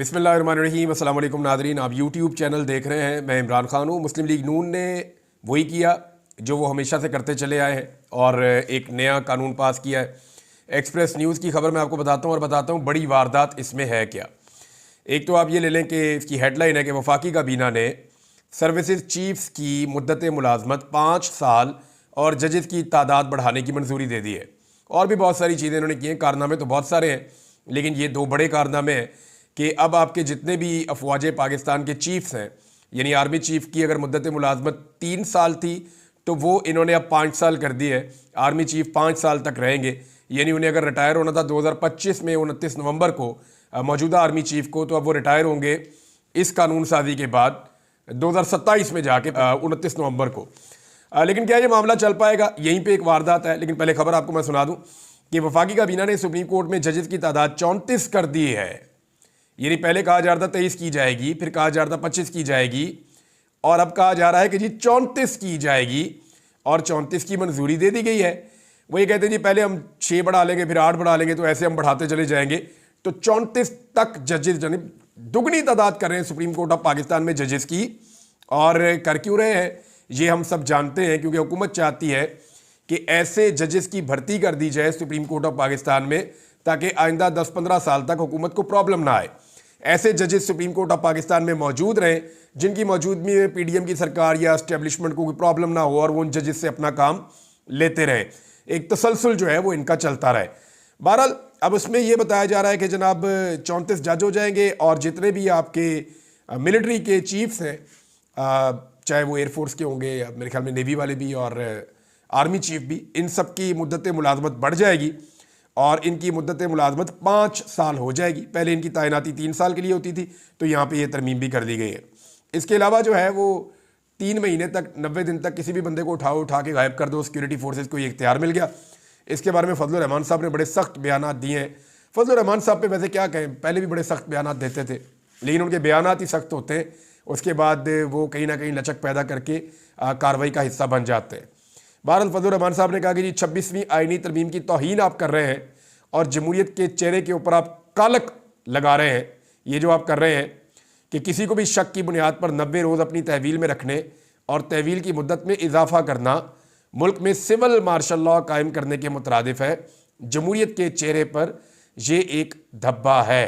बिस्मिल्लाहिर्रहमानिर्रहीम। अस्सलाम वालेकुम नादरीन, आप यूट्यूब चैनल देख रहे हैं। मैं इमरान खान हूँ। मुस्लिम लीग नून ने वही किया जो वो हमेशा से करते चले आए हैं और एक नया कानून पास किया है। एक्सप्रेस न्यूज़ की खबर मैं आपको बताता हूँ और बताता हूँ बड़ी वारदात इसमें है क्या। एक तो आप ये ले लें कि इसकी हेडलाइन है कि वफाकी काबीना ने सर्विसेज चीफ्स की मुद्दत मुलाजमत 5 साल और जजेस की तादाद बढ़ाने की मंजूरी दे दी है। और भी बहुत सारी चीज़ें इन्होंने की हैं। कारनामे तो बहुत सारे हैं, लेकिन ये दो बड़े कारनामे हैं कि अब आपके जितने भी अफवाज पाकिस्तान के चीफ्स हैं, यानी आर्मी चीफ की अगर मुद्दत मुलाजमत 3 साल थी तो वो इन्होंने अब 5 साल कर दी है। आर्मी चीफ 5 साल तक रहेंगे, यानी उन्हें अगर रिटायर होना था 2025 में 29 नवंबर को मौजूदा आर्मी चीफ को, तो अब वो रिटायर होंगे इस कानून साजी के बाद 2027 में जाके 29 नवंबर को। लेकिन क्या ये मामला चल पाएगा, यहीं पे एक वारदात है। लेकिन पहले खबर आपको मैं सुना दूं कि वफाकी काबीना ने सुप्रीम कोर्ट में जजेस की तादाद 34 कर दी है। यानी पहले कहा जा रहा था 23 की जाएगी, फिर कहा जा रहा था 25 की जाएगी, और अब कहा जा रहा है कि जी 34 की जाएगी और 34 की मंजूरी दे दी गई है। वो ये कहते हैं जी पहले हम 6 बढ़ा लेंगे, फिर 8 बढ़ा लेंगे, तो ऐसे हम बढ़ाते चले जाएंगे। तो 34 तक जजेस यानी दुगनी तादाद कर रहे हैं सुप्रीम कोर्ट ऑफ पाकिस्तान में जजेस की। और कर क्यों रहे हैं ये हम सब जानते हैं, क्योंकि हुकूमत चाहती है कि ऐसे जजेस की भर्ती कर दी जाए सुप्रीम कोर्ट ऑफ पाकिस्तान में, ताकि आइंदा 10-15 साल तक हुकूमत को प्रॉब्लम ना आए। ऐसे जजेस सुप्रीम कोर्ट ऑफ पाकिस्तान में मौजूद रहें जिनकी मौजूदगी में पीडीएम की सरकार या एस्टेब्लिशमेंट को कोई प्रॉब्लम ना हो और वो उन जजेस से अपना काम लेते रहे। एक तसलसल जो है वो इनका चलता रहे। बहरहाल अब उसमें ये बताया जा रहा है कि जनाब 34 जज हो जाएंगे और जितने भी आपके मिलिट्री के चीफ्स हैं, चाहे वो एयरफोर्स के होंगे या मेरे ख्याल में नेवी वाले भी और आर्मी चीफ भी, इन सब की मुद्दत मुलाजमत बढ़ जाएगी और इनकी मुद्दत मुलाजमत 5 साल हो जाएगी। पहले इनकी तैनाती 3 साल के लिए होती थी, तो यहाँ पे ये तरमीम भी कर दी गई है। इसके अलावा जो है वो 3 महीने तक 90 दिन तक किसी भी बंदे को उठा के गायब कर दो, सिक्योरिटी फोर्सेज को ये इख्तियार मिल गया। इसके बारे में फजलुर रहमान साहब ने बड़े सख्त बयान दिए हैं। फजलुर रहमान साहब पे वैसे क्या कहें, पहले भी बड़े सख्त बयान देते थे, लेकिन उनके बयान ही सख्त होते हैं, उसके बाद वो कहीं ना कहीं लचक पैदा करके कार्रवाई का हिस्सा बन जाते हैं। बहरहाल फजलुर रहमान साहब ने कहा कि जी 26वीं आईनी तरमीम की तौहीन आप कर रहे हैं और जमहूरियत के चेहरे के ऊपर आप कालक लगा रहे हैं। ये जो आप कर रहे हैं कि किसी को भी शक की बुनियाद पर 90 रोज़ अपनी तहवील में रखने और तहवील की मुद्दत में इजाफा करना मुल्क में सिविल मार्शल लॉ कायम करने के मुतरादिफ है। जमहूरियत के चेहरे पर यह एक धब्बा है।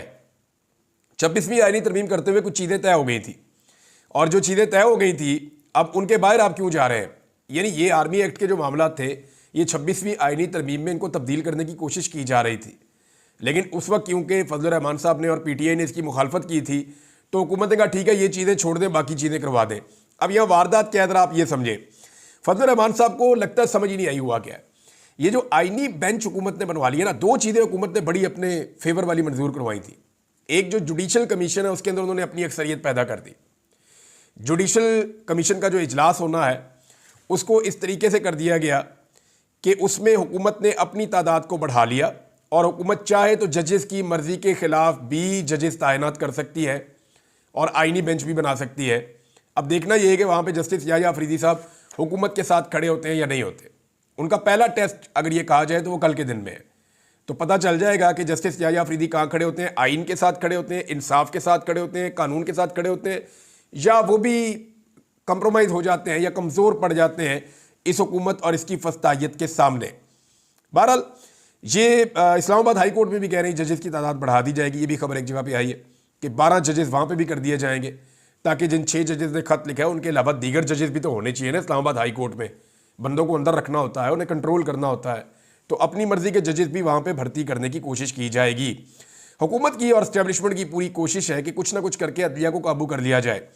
26वीं आईनी तरमीम करते हुए कुछ चीज़ें तय हो गई थी, और जो चीज़ें तय हो गई थी अब उनके बाहर आप क्यों जा रहे हैं। यानी ये आर्मी एक्ट के जो मामला थे, ये 26वीं आईनी तरमीम में इनको तब्दील करने की कोशिश की जा रही थी, लेकिन उस वक्त क्योंकि फजलुर रहमान साहब ने और पीटीआई ने इसकी मुखालफत की थी, तो हुकूमत ने कहा ठीक है ये चीज़ें छोड़ दें, बाकी चीज़ें करवा दें। अब यहाँ वारदात क्या है जरा आप ये समझें। फजलुर रहमान साहब को लगता है समझ ही नहीं आई हुआ क्या है। ये जो आईनी बेंच हुकूमत ने बनवा लिया ना, 2 चीज़ें हुकूमत ने बड़ी अपने फेवर वाली मंजूर करवाई थी। एक जो जुडिशल कमीशन है उसके अंदर उन्होंने अपनी अक्सरियत पैदा कर दी। जुडिशल कमीशन का जो इजलास होना है उसको इस तरीके से कर दिया गया कि उसमें हुकूमत ने अपनी तादाद को बढ़ा लिया और हुकूमत चाहे तो जजेस की मर्जी के खिलाफ भी जजेस तैनात कर सकती है और आईनी बेंच भी बना सकती है। अब देखना यह है कि वहाँ पे जस्टिस याह्या अफरीदी साहब हुकूमत के साथ खड़े होते हैं या नहीं होते। उनका पहला टेस्ट अगर ये कहा जाए तो वो कल के दिन में है, तो पता चल जाएगा कि जस्टिस याह्या अफरीदी कहाँ खड़े होते हैं। आइन के साथ खड़े होते हैं, इंसाफ के साथ खड़े होते हैं, कानून के साथ खड़े होते हैं, या वो भी कंप्रोमाइज़ हो जाते हैं या कमज़ोर पड़ जाते हैं इस हुकूमत और इसकी फस्तायत के सामने। बहरहाल ये इस्लामाबाद हाई कोर्ट में भी कह रहे हैं जजेस की तादाद बढ़ा दी जाएगी। ये भी खबर एक जगह पे आई है कि 12 जजेस वहाँ पे भी कर दिए जाएंगे, ताकि जिन 6 जजेस ने खत लिखा है उनके अलावा दीगर जजेस भी तो होने चाहिए ना। इस्लामाबाद हाई कोर्ट में बंदों को अंदर रखना होता है, उन्हें कंट्रोल करना होता है, तो अपनी मर्जी के जजेस भी वहाँ पर भर्ती करने की कोशिश की जाएगी। हुकूमत की और एस्टेब्लिशमेंट की पूरी कोशिश है कि कुछ ना कुछ करके अदलिया को काबू कर लिया जाए।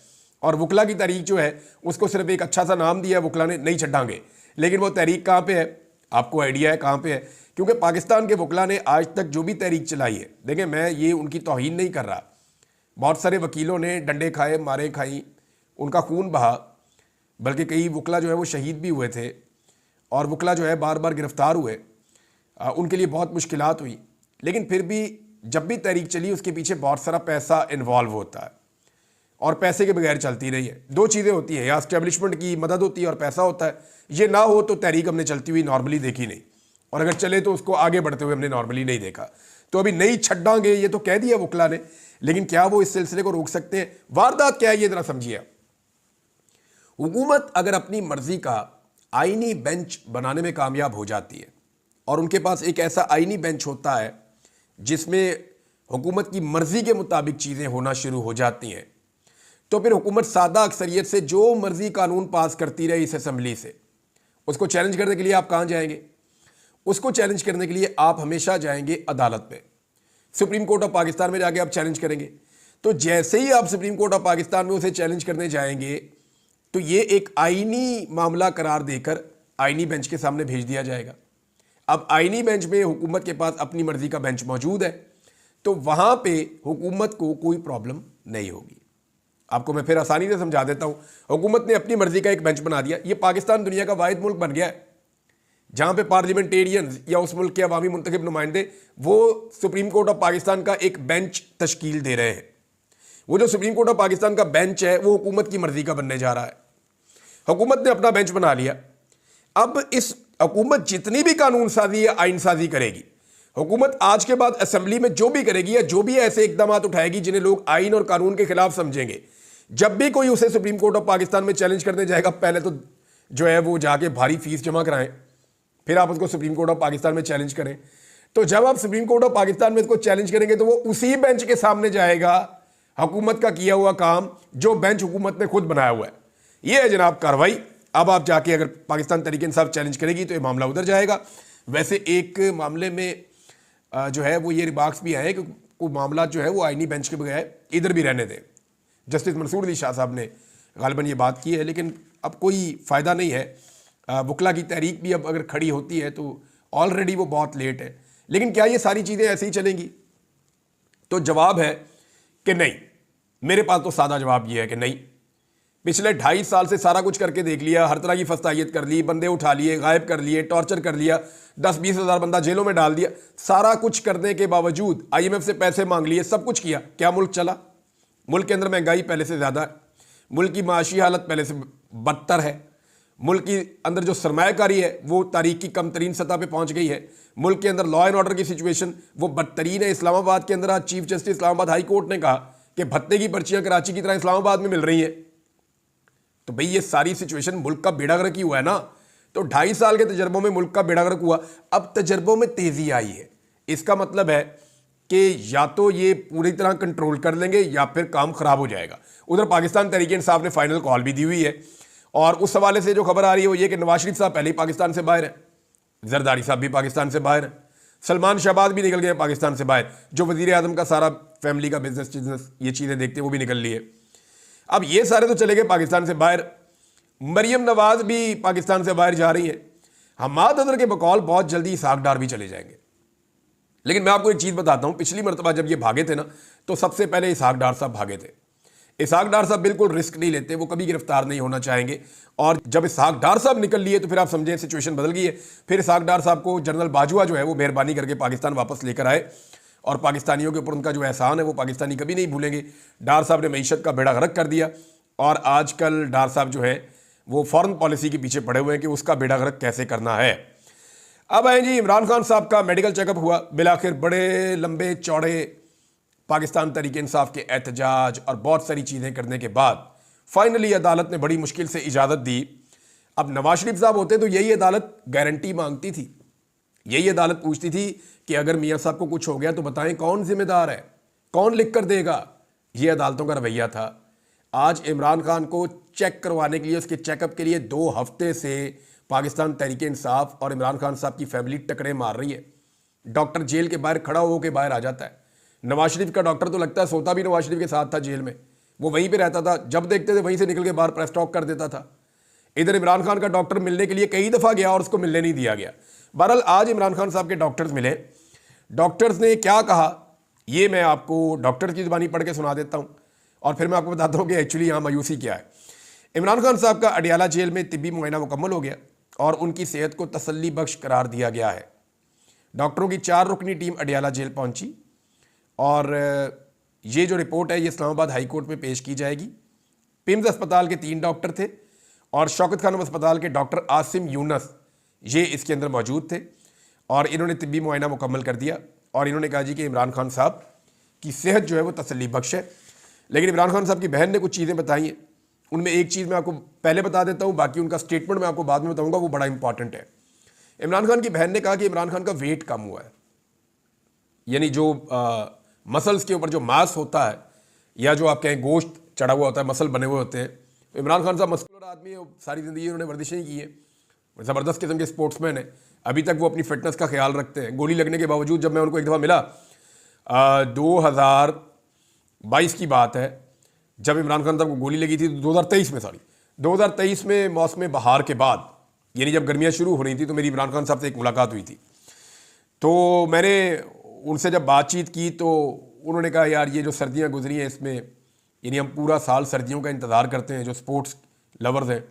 और वकला की तहरीक जो है उसको सिर्फ एक अच्छा सा नाम दिया है वकला ने, नहीं छटांगे, लेकिन वो तहरीक कहाँ पे है, आपको आइडिया है कहाँ पे है? क्योंकि पाकिस्तान के वकला ने आज तक जो भी तहरीक चलाई है, देखें मैं ये उनकी तौहीन नहीं कर रहा, बहुत सारे वकीलों ने डंडे खाए, मारे खाई, उनका खून बहा, बल्कि कई वकला जो है वो शहीद भी हुए थे और वकला जो है बार बार गिरफ्तार हुए, उनके लिए बहुत मुश्किलात हुई। लेकिन फिर भी जब भी तहरीक चली उसके पीछे बहुत सारा पैसा इन्वॉल्व होता है और पैसे के बगैर चलती रही है। 2 चीज़ें होती हैं, या एस्टेब्लिशमेंट की मदद होती है और पैसा होता है। ये ना हो तो तहरीक हमने चलती हुई नॉर्मली देखी नहीं, और अगर चले तो उसको आगे बढ़ते हुए हमने नॉर्मली नहीं देखा। तो अभी नहीं छड्डांगे ये तो कह दिया वकला ने, लेकिन क्या वो इस सिलसिले को रोक सकते हैं? वारदात क्या है ये जरा समझिए। हुकूमत अगर अपनी मर्जी का आईनी बेंच बनाने में कामयाब हो जाती है और उनके पास एक ऐसा आईनी बेंच होता है जिसमें हुकूमत की मर्जी के मुताबिक चीज़ें होना शुरू हो जाती हैं, तो फिर हुकूमत सादा अक्सरियत से जो मर्जी कानून पास करती रहे इस असम्बली से, उसको चैलेंज करने के लिए आप कहाँ जाएंगे? उसको चैलेंज करने के लिए आप हमेशा जाएंगे अदालत में। सुप्रीम कोर्ट ऑफ पाकिस्तान में जाके आप चैलेंज करेंगे। तो जैसे ही आप सुप्रीम कोर्ट ऑफ पाकिस्तान में उसे चैलेंज करने जाएंगे तो ये एक आईनी मामला करार देकर आईनी बेंच के सामने भेज दिया जाएगा। अब आईनी बेंच में हुकूमत के पास अपनी मर्जी का बेंच मौजूद है, तो वहां पे हुकूमत को कोई प्रॉब्लम नहीं होगी। आपको मैं फिर आसानी से समझा देता हूं। हुकूमत ने अपनी मर्जी का एक बेंच बना दिया। ये पाकिस्तान दुनिया का वाहिद मुल्क बन गया है जहां पे पार्लियामेंटेरियंस या उस मुल्क के अवामी मुंतखब नुमाइंदे वो सुप्रीम कोर्ट ऑफ पाकिस्तान का एक बेंच तश्कील दे रहे हैं। वो जो सुप्रीम कोर्ट ऑफ पाकिस्तान का बेंच है वो हुकूमत की मर्जी का बनने जा रहा है। हुकूमत ने अपना बेंच बना लिया। अब इस हुकूमत जितनी भी कानून साजी या आइन साजी करेगी, हुकूमत आज के बाद असेंबली में जो भी करेगी या जो भी ऐसे इकदाम उठाएगी जिन्हें लोग आइन और कानून के खिलाफ समझेंगे, जब भी कोई उसे सुप्रीम कोर्ट ऑफ पाकिस्तान में चैलेंज करने जाएगा, पहले तो जो है वो जाके भारी फीस जमा कराएं, फिर आप उसको सुप्रीम कोर्ट ऑफ पाकिस्तान में चैलेंज करें। तो जब आप सुप्रीम कोर्ट ऑफ पाकिस्तान में इसको चैलेंज करेंगे तो वो उसी बेंच के सामने जाएगा, हुकूमत का किया हुआ काम जो बेंच हुकूमत ने खुद बनाया हुआ है। ये है जनाब कार्रवाई। अब आप जाके अगर पाकिस्तान तहरीक इंसाफ चैलेंज करेगी तो ये मामला उधर जाएगा। वैसे एक मामले में जो है वो ये रिमार्क्स भी आए कि कोई मामला जो है वो आईनी बेंच के बगैर इधर भी रहने दें। जस्टिस मंसूर अली शाह साहब ने गालिबन ये बात की है, लेकिन अब कोई फ़ायदा नहीं है। वकला की तहरीक भी अब अगर खड़ी होती है तो ऑलरेडी वो बहुत लेट है। लेकिन क्या ये सारी चीज़ें ऐसे ही चलेंगी? तो जवाब है कि नहीं। मेरे पास तो सादा जवाब ये है कि नहीं। पिछले 2.5 साल से सारा कुछ करके देख लिया, हर तरह की फस्तायत कर ली, बंदे उठा लिए, गायब कर लिए, टॉर्चर कर लिया, 10-20 हज़ार बंदा जेलों में डाल दिया। सारा कुछ करने के बावजूद IMF से पैसे मांग लिए, सब कुछ किया, क्या मुल्क चला? मुल्क के अंदर महंगाई पहले से ज़्यादा है, मुल्क की माशी हालत पहले से बदतर है, मुल्क के अंदर जो सरमायाकारी है वो तारीख की कम तरीन सतह पर पहुँच गई है, मुल्क के अंदर लॉ एंड ऑर्डर की सिचुएशन वो बदतरीन है। इस्लामाबाद के अंदर आज chief justice Islamabad high court ने कहा कि भत्ते की पर्चियाँ कराची की तरह इस्लामाबाद में मिल रही हैं। तो भाई ये सारी सिचुएशन मुल्क का बेड़ा गर्क ही हुआ है ना। तो 2.5 साल के तजर्बों में मुल्क का बेड़ा गर्क हुआ। अब तजर्बों में तेजी आई है, इसका मतलब है कि या तो ये पूरी तरह कंट्रोल कर लेंगे या फिर काम खराब हो जाएगा। उधर पाकिस्तान तहरीक इंसाफ ने फाइनल कॉल भी दी हुई है और उस हवाले से जो खबर आ रही है वो ये कि नवाज शरीफ साहब पहले ही पाकिस्तान से बाहर है, जरदारी साहब भी पाकिस्तान से बाहर है, सलमान शहबाज भी निकल गए पाकिस्तान से बाहर, जो वजीर आजम का सारा फैमिली का बिजनेस ये चीज़ें देखते हैं वो भी निकल लिए। अब ये सारे तो चले गए पाकिस्तान से बाहर। मरियम नवाज भी पाकिस्तान से बाहर जा रही है। हमाद अदर के बकौल बहुत जल्दी इसहाक डार भी चले जाएंगे। लेकिन मैं आपको एक चीज़ बताता हूँ, पिछली मरतबा जब ये भागे थे ना तो सबसे पहले इसहाक डार साहब भागे थे। इसहाक डार साहब बिल्कुल रिस्क नहीं लेते, वो कभी गिरफ्तार नहीं होना चाहेंगे। और जब इसहाक डार साहब निकल लिए तो फिर आप समझें सिचुएशन बदल गई है। फिर इसहाक डार साहब को जनरल बाजवा जो है वो मेहरबानी करके पाकिस्तान वापस लेकर आए और पाकिस्तानियों के ऊपर उनका जो एहसान है वो पाकिस्तानी कभी नहीं भूलेंगे। डार साहब ने मईशत का बेड़ा गर्क कर दिया और आजकल डार साहब जो है वो फॉरेन पॉलिसी के पीछे पड़े हुए हैं कि उसका बेड़ा गर्क कैसे करना है। अब आए जी, इमरान खान साहब का मेडिकल चेकअप हुआ। बिलाखिर बड़े लंबे चौड़े पाकिस्तान तहरीक इंसाफ के एहतजाज और बहुत सारी चीज़ें करने के बाद फाइनली अदालत ने बड़ी मुश्किल से इजाज़त दी। अब नवाज शरीफ साहब होते तो यही अदालत गारंटी मांगती थी, यही अदालत पूछती थी कि अगर मियाँ साहब को कुछ हो गया तो बताएं कौन जिम्मेदार है, कौन लिख कर देगा। ये अदालतों का रवैया था। आज इमरान खान को चेक करवाने के लिए, उसके चेकअप के लिए 2 हफ्ते से पाकिस्तान तहरीक इंसाफ और इमरान खान साहब की फैमिली टकरे मार रही है। डॉक्टर जेल के बाहर खड़ा होकर बाहर आ जाता है। नवाज शरीफ का डॉक्टर तो लगता है सोता भी नवाज शरीफ के साथ था जेल में, वो वहीं पे रहता था, जब देखते थे वहीं से निकल के बाहर प्रेस टॉक कर देता था। इधर इमरान खान का डॉक्टर मिलने के लिए कई दफ़ा गया और उसको मिलने नहीं दिया गया। बहरहाल आज इमरान खान साहब के डॉक्टर्स मिले। डॉक्टर्स ने क्या कहा ये मैं आपको डॉक्टर की ज़बानी पढ़ के सुना देता हूँ और फिर मैं आपको बताता हूँ कि एक्चुअली यहाँ मायूसी क्या है। इमरान खान साहब का अडियाला जेल में तिब्बी मुआयना मुकम्मल हो गया और उनकी सेहत को तसल्ली बख्श करार दिया गया है। डॉक्टरों की 4 रुकनी टीम अडियाला जेल पहुंची और ये जो रिपोर्ट है ये इस्लामाबाद हाई कोर्ट में पेश की जाएगी। पिम्स अस्पताल के 3 डॉक्टर थे और शौकत खानम अस्पताल के डॉक्टर आसिम यूनस ये इसके अंदर मौजूद थे और इन्होंने तिब्बी मुआयना मुकम्मल कर दिया और इन्होंने कहा जी कि इमरान खान साहब की सेहत जो है वो तसल्ली बख्श है। लेकिन इमरान खान साहब की बहन ने कुछ चीज़ें बताई हैं, उनमें एक चीज़ मैं आपको पहले बता देता हूँ, बाकी उनका स्टेटमेंट मैं आपको बाद में बताऊँगा, वो बड़ा इंपॉर्टेंट है। इमरान खान की बहन ने कहा कि इमरान खान का वेट कम हुआ है, यानी जो मसल्स के ऊपर जो मांस होता है या जो आप कहें गोश्त चढ़ा हुआ होता है, मसल बने हुए होते हैं। तो इमरान खान साहब मस्कुलर आदमी है, सारी ज़िंदगी उन्होंने वर्जिशें ही की है, ज़बरदस्त किस्म के स्पोर्ट्समैन है, अभी तक वो अपनी फिटनेस का ख्याल रखते हैं। गोली लगने के बावजूद जब मैं उनको एक दफ़ा मिला 2022 की बात है, जब इमरान खान साहब को गोली लगी थी, 2023 में मौसम बहार के बाद, यानी जब गर्मियाँ शुरू हो रही थी, तो मेरी इमरान खान साहब से एक मुलाकात हुई थी। तो मैंने उनसे जब बातचीत की तो उन्होंने कहा यार ये जो सर्दियाँ गुजरी हैं इसमें, यानी हम पूरा साल सर्दियों का इंतज़ार करते हैं जो स्पोर्ट्स लवर्स हैं,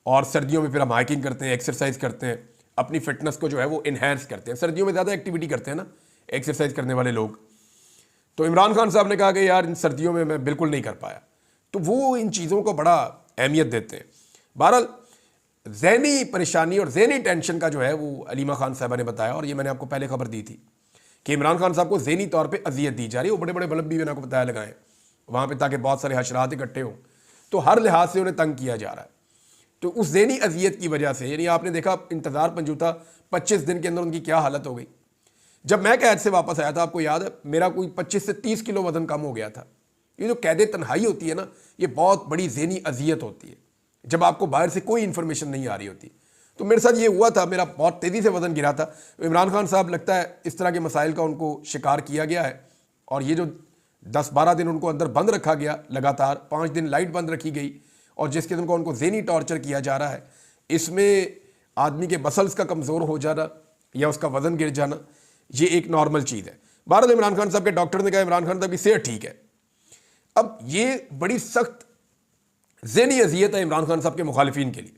और सर्दियों में फिर हम हाइकिंग करते हैं, एक्सरसाइज करते हैं, अपनी फिटनेस को जो है वो इन्हेंस करते हैं। सर्दियों में ज़्यादा एक्टिविटी करते हैं ना एक्सरसाइज करने वाले लोग। तो इमरान खान साहब ने कहा कि यार इन सर्दियों में मैं बिल्कुल नहीं कर पाया। तो वो इन चीज़ों को बड़ा अहमियत देते हैं। बहरहाल ज़हनी परेशानी और ज़हनी टेंशन का जो है वो अलीमा खान साहबा ने बताया, और ये मैंने आपको पहले खबर दी थी कि इमरान खान साहब को ज़हनी तौर पे अजियत दी जा रही है। वो बड़े बड़े बल्ब भी मैंने आपको बताया लगाएं वहाँ पे, ताकि बहुत सारे हशरात इकट्ठे हों, तो हर लिहाज से उन्हें तंग किया जा रहा है। तो उस ज़हनी अजियत की वजह से, यानी आपने देखा इंतज़ार पंजूता 25 दिन के अंदर उनकी क्या हालत हो गई। जब मैं कैद से वापस आया था, आपको याद है, मेरा कोई 25 से 30 किलो वजन कम हो गया था। ये जो कैद तन्हाई होती है ना, ये बहुत बड़ी ज़हनी अजियत होती है, जब आपको बाहर से कोई इन्फॉर्मेशन नहीं आ रही होती। तो मेरे साथ ये हुआ था, मेरा बहुत तेज़ी से वजन गिरा था। इमरान खान साहब लगता है इस तरह के मसाइल का उनको शिकार किया गया है, और ये जो 10-12 दिन उनको अंदर बंद रखा गया लगातार, 5 दिन लाइट बंद रखी गई, और जिस किस्म का उनको ज़हनी टॉर्चर किया जा रहा है, इसमें आदमी के मसल्स का कमज़ोर हो जाना या उसका वज़न गिर जाना, ये एक नॉर्मल चीज़ है। भारत इमरान खान साहब के डॉक्टर ने कहा इमरान खान साहब की सेहत ठीक है। अब ये बड़ी सख्त ज़हनी अजियत है इमरान खान साहब के मुखालिफिन के लिए,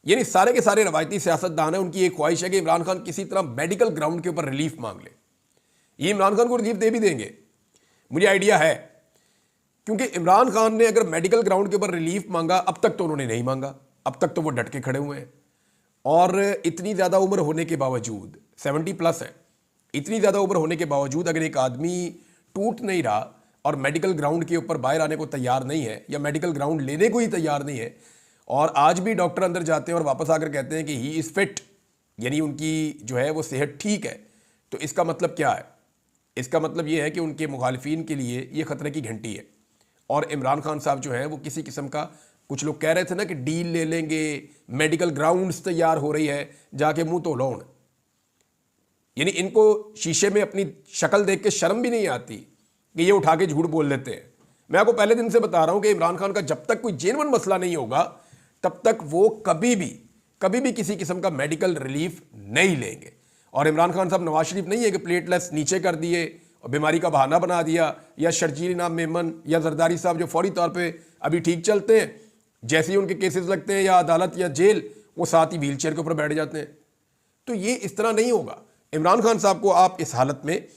यानी सारे के सारे रवायती सियासतदान हैं, उनकी एक ख्वाहिश है कि इमरान खान किसी तरह मेडिकल ग्राउंड के ऊपर रिलीफ मांग ले। ये इमरान खान को रिलीफ दे भी देंगे, मुझे आइडिया है, क्योंकि इमरान खान ने अगर मेडिकल ग्राउंड के ऊपर रिलीफ मांगा, अब तक तो उन्होंने नहीं मांगा, अब तक तो वो डट के खड़े हुए हैं। और इतनी ज़्यादा उम्र होने के बावजूद, 70+ है, इतनी ज़्यादा उम्र होने के बावजूद अगर एक आदमी टूट नहीं रहा और मेडिकल ग्राउंड के ऊपर बाहर आने को तैयार नहीं है, या मेडिकल ग्राउंड लेने को ही तैयार नहीं है, और आज भी डॉक्टर अंदर जाते हैं और वापस आकर कहते हैं कि ही इज़ फिट, यानी उनकी जो है वो सेहत ठीक है, तो इसका मतलब क्या है? इसका मतलब ये है कि उनके मुखालिफिन के लिए ये ख़तरे की घंटी है। और इमरान खान साहब जो है वो किसी किस्म का, कुछ लोग कह रहे थे ना कि डील ले लेंगे, मेडिकल ग्राउंड्स तैयार हो रही है, जाके मुंह तो लौण, यानी इनको शीशे में अपनी शक्ल देख के शर्म भी नहीं आती कि ये उठा के झूठ बोल लेते हैं। मैं आपको पहले दिन से बता रहा हूं कि इमरान खान का जब तक कोई जेन्युइन मसला नहीं होगा, तब तक वो कभी भी किसी किस्म का मेडिकल रिलीफ नहीं लेंगे। और इमरान खान साहब नवाज शरीफ नहीं है कि प्लेटलेट्स नीचे कर दिए और बीमारी का बहाना बना दिया, या शर्जील इनाम मेमन या जरदारी साहब जो फौरी तौर पे अभी ठीक चलते हैं, जैसे ही उनके केसेस लगते हैं या अदालत या जेल, वो साथ ही व्हील चेयर के ऊपर बैठ जाते हैं। तो ये इस तरह नहीं होगा। इमरान खान साहब को आप इस हालत में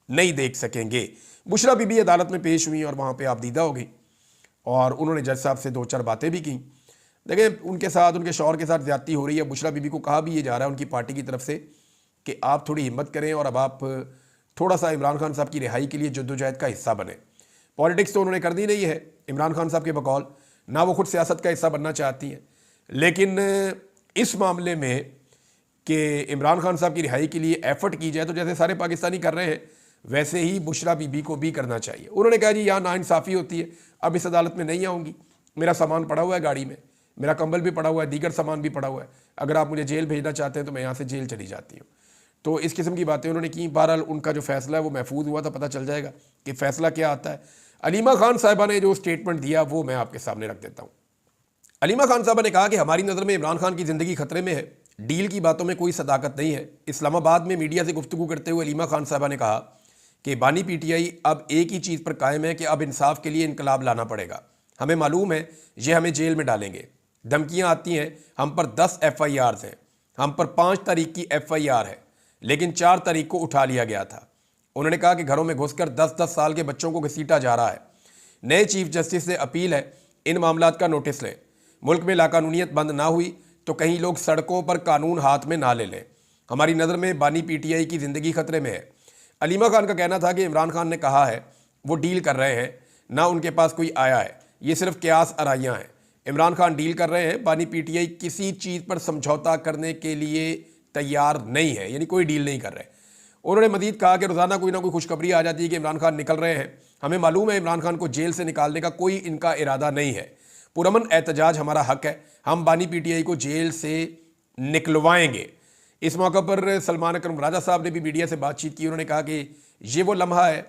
नहीं देख सकेंगे। बुशरा बीबी अदालत में पेश हुई और वहाँ पे आप दीदा हो गई, और उन्होंने जज साहब से 2-4 बातें भी की। देखें, उनके साथ, उनके शौहर के साथ ज़्यादती हो रही है। बुशरा बीबी को कहा भी ये जा रहा है उनकी पार्टी की तरफ से कि आप थोड़ी हिम्मत करें और अब आप थोड़ा सा इमरान खान साहब की रिहाई के लिए जद्दोजहद का हिस्सा बने। पॉलिटिक्स तो उन्होंने कर दी नहीं है इमरान खान साहब के बकौल, ना वो खुद सियासत का हिस्सा बनना चाहती हैं, लेकिन इस मामले में कि इमरान खान साहब की रिहाई के लिए एफर्ट की जाए, तो जैसे सारे पाकिस्तानी कर रहे हैं वैसे ही बुशरा बीबी को भी करना चाहिए। उन्होंने कहा जी यहाँ नाइंसाफ़ी होती है, अब इस अदालत में नहीं आऊँगी, मेरा सामान पड़ा हुआ है गाड़ी में, मेरा कंबल भी पड़ा हुआ है, दीगर सामान भी पड़ा हुआ है, अगर आप मुझे जेल भेजना चाहते हैं तो मैं यहाँ से जेल चली जाती हूँ। तो इस किस्म की बातें उन्होंने की। बहरहाल उनका जो फैसला है वो महफूज हुआ था, पता चल जाएगा कि फ़ैसला क्या आता है। अलीमा खान साहिबा ने जो स्टेटमेंट दिया वो मैं आपके सामने रख देता हूँ। अलीमा खान साहिबा ने कहा कि हमारी नज़र में इमरान खान की ज़िंदगी खतरे में है, डील की बातों में कोई सदाकत नहीं है। इस्लामाबाद में मीडिया से गुफ्तगू करते हुए अलीमा खान साहिबा ने कहा कि बानी पीटीआई अब एक ही चीज़ पर कायम है कि अब इंसाफ के लिए इनकलाब लाना पड़ेगा। हमें मालूम है ये हमें जेल में डालेंगे, धमकियाँ आती हैं, हम पर 10 FIRs हैं, हम पर 5 तारीख की FIR है, लेकिन 4 तारीख को उठा लिया गया था। उन्होंने कहा कि घरों में घुसकर 10-10 साल के बच्चों को घसीटा जा रहा है। नए चीफ जस्टिस से अपील है इन मामलात का नोटिस लें। मुल्क में लाकानूनियत बंद ना हुई तो कहीं लोग सड़कों पर कानून हाथ में ना ले लें। हमारी नज़र में बानी पीटीआई की ज़िंदगी खतरे में है। अलीमा खान का कहना था कि इमरान खान ने कहा है वो डील कर रहे हैं, ना उनके पास कोई आया है, ये सिर्फ क्यास आराइयाँ हैं। इमरान खान डील कर रहे हैं, बानी पीटीआई किसी चीज़ पर समझौता करने के लिए तैयार नहीं है, यानी कोई डील नहीं कर रहे। उन्होंने मजीद कहा कि रोज़ाना कोई ना कोई खुशखबरी आ जाती है कि इमरान खान निकल रहे हैं। हमें मालूम है इमरान खान को जेल से निकालने का कोई इनका इरादा नहीं है। पुरअमन एहतजाज हमारा हक है, हम बानी पीटीआई को जेल से निकलवाएंगे। इस मौके पर सलमान अकरम राजा साहब ने भी मीडिया से बातचीत की। उन्होंने कहा कि ये वो लम्हा है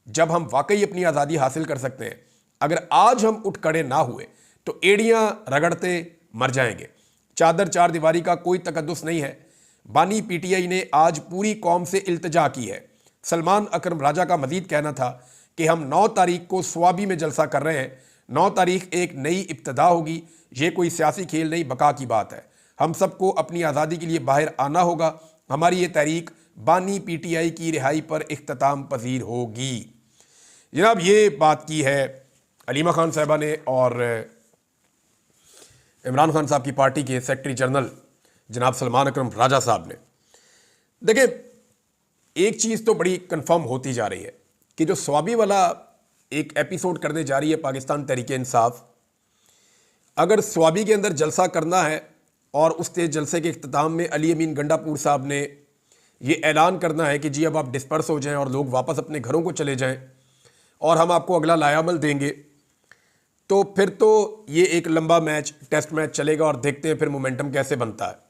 जब हम वाकई अपनी आज़ादी हासिल कर सकते हैं। अगर आज हम उठ खड़े ना हुए तो एड़ियां रगड़ते मर जाएंगे। चादर चार दीवारी का कोई तकद्दुस नहीं है। बानी पीटीआई ने आज पूरी कौम से इल्तिजा की है। सलमान अकरम राजा का मजीद कहना था कि हम 9 तारीख को स्वाबी में जलसा कर रहे हैं। 9 तारीख एक नई इब्तिदा होगी। ये कोई सियासी खेल नहीं, बका की बात है। हम सबको अपनी आज़ादी के लिए बाहर आना होगा। हमारी ये तहरीक बानी पीटीआई की रिहाई पर इख्तिताम पजीर होगी। जनाब, ये बात की है अलीमा खान साहबा ने और इमरान खान साहब की पार्टी के सेक्रेटरी जनरल जनाब सलमान अकरम राजा साहब ने। देखिए, एक चीज़ तो बड़ी कंफर्म होती जा रही है कि जो स्वाबी वाला एक एपिसोड करने जा रही है पाकिस्तान तहरीक इंसाफ, अगर स्वाबी के अंदर जलसा करना है और उस जलसे के इख्तिताम में अली अमीन गंडापुर साहब ने ये ऐलान करना है कि जी अब आप डिस्पर्स हो जाएं और लोग वापस अपने घरों को चले जाएं और हम आपको अगला लायामल देंगे, तो फिर तो ये एक लंबा मैच, टेस्ट मैच चलेगा और देखते हैं फिर मोमेंटम कैसे बनता है।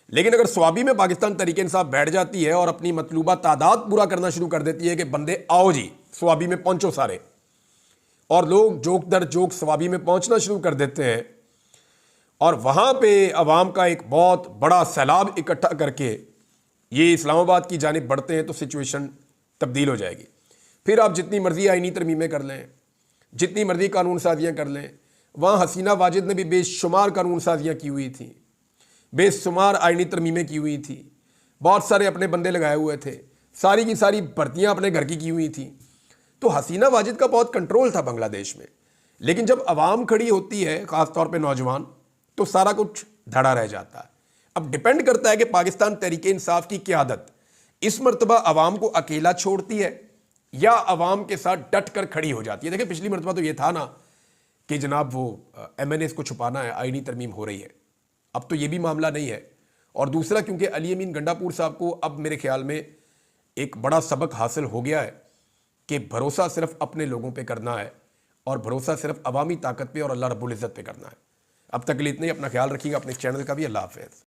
लेकिन अगर स्वाबी में पाकिस्तान तहरीक इंसाफ बैठ जाती है और अपनी मतलूबा तादाद पूरा करना शुरू कर देती है कि बंदे आओ जी स्वाबी में पहुंचो सारे, और लोग जोक दर जोक स्वाबी में पहुंचना शुरू कर देते हैं और वहां पे अवाम का एक बहुत बड़ा सैलाब इकट्ठा करके ये इस्लामाबाद की जानिब बढ़ते हैं, तो सिचुएशन तब्दील हो जाएगी। फिर आप जितनी मर्जी आईनी तरमीमें कर लें, जितनी मर्जी कानून साजियाँ कर लें, वहाँ हसीना वाजिद ने भी बेशुमार कानून साजियाँ की हुई थी, बेशुमार आईनी तरमीमें की हुई थी, बहुत सारे अपने बंदे लगाए हुए थे, सारी की सारी भर्तियाँ अपने घर की हुई थी। तो हसीना वाजिद का बहुत कंट्रोल था बांग्लादेश में। लेकिन जब अवाम खड़ी होती है, ख़ासतौर पर नौजवान, तो सारा कुछ धड़ा रह जाता है। अब डिपेंड करता है कि पाकिस्तान तहरीक इंसाफ की क़यादत इस मरतबा अवाम को अकेला छोड़ती है या अवाम के साथ डट कर खड़ी हो जाती है। देखिए, पिछली मरतबा तो ये था ना कि जनाब वो MNAs को छुपाना है, आईनी तरमीम हो रही है। अब तो ये भी मामला नहीं है। और दूसरा, क्योंकि अली अमीन गंडापुर साहब को अब मेरे ख्याल में एक बड़ा सबक हासिल हो गया है कि भरोसा सिर्फ अपने लोगों पे करना है और भरोसा सिर्फ अवामी ताकत पे और अल्लाह रब्बुल इज़्ज़त पे करना है। अब तक के लिए इतना ही। अपना ख्याल रखिएगा, अपने चैनल का भी। अल्लाह हाफ़िज़।